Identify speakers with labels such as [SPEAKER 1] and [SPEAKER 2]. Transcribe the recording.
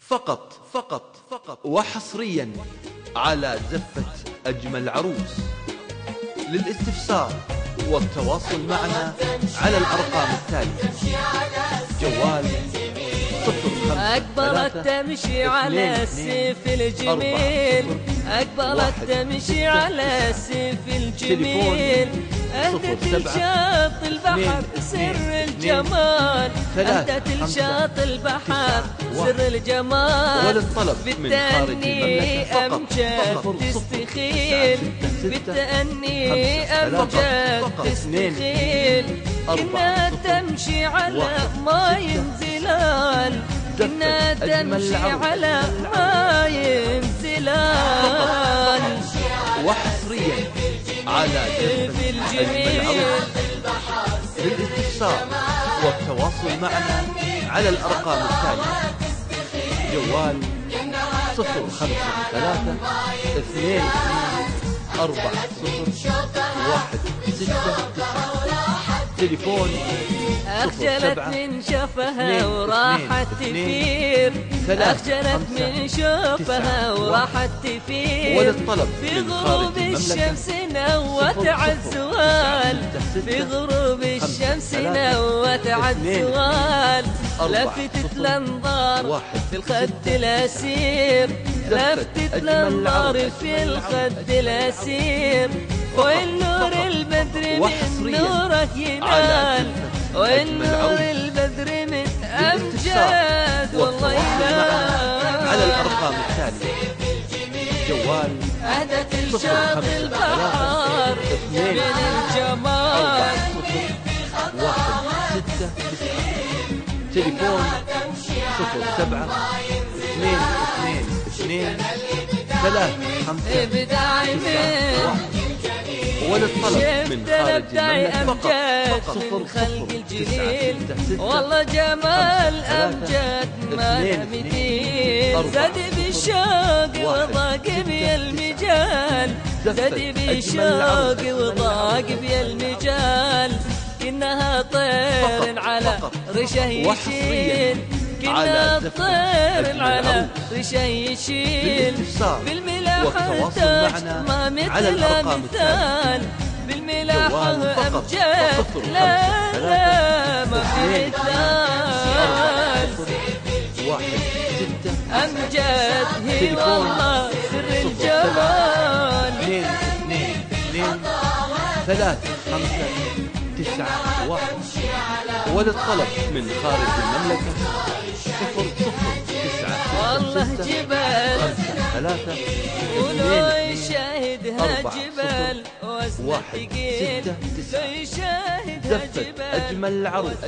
[SPEAKER 1] فقط وحصريا على زفة أجمل عروس. للاستفسار والتواصل معنا على الأرقام التالية: جوال 05
[SPEAKER 2] أقبلت تمشي على السيف الجميل، أقبلت تمشي على السيف الجميل، أهدت لشاط البحر سر الجمال، أهدت لشاط البحر سر الجمال، بالتأني أمجد تستخيل، بالتأني أمجد تستخيل، كنا تمشي على ماي زلال، كنا تمشي على ماي زلال.
[SPEAKER 1] وحصريا على زفة أجمل عروس. للاستفسار والتواصل معنا على الأرقام التالية: جوال 053 22 40 169، تليفون
[SPEAKER 2] أخجلت من شفها وراحت تفير، أخجلت من شفها وراحت تفير، في غروب الشمس نوت عالزوال، في غروب الشمس نوت عالزوال، لفتت الأنظار في الخد الأسير، لفتت الأنظار في الخد الأسير، والنور البدر من نوره ينال، والنور البدر من أمجاد والله ينال.
[SPEAKER 1] على الأرقام التالية: جوال
[SPEAKER 2] أهدت لشاط البحر من الجمال،
[SPEAKER 1] 169، تليفون 07 222 35
[SPEAKER 2] بدايمين
[SPEAKER 1] وللطلب من خارج المملكة فقط
[SPEAKER 2] من خلق الجليل، والله جمال أمجاد ما له مثيل، زاد بالشوق وضاق بي المجال، زاد بالشوق وضاق بي المجال، كنها طير على رشه يشيل، كنا طير على رشه يشيل، بالملاحة تاج ما مثل مثال، بالملاحة أمجاد لا لا ما في مثال، أمجاد هي والله سر الجمال.
[SPEAKER 1] 222 3591 وللطلب من خارج المملكة 009
[SPEAKER 2] والله جبال
[SPEAKER 1] 3
[SPEAKER 2] ولو يشاهدها جبال وزن ثقيل، لو يشاهدها جبال
[SPEAKER 1] أجمل العروس.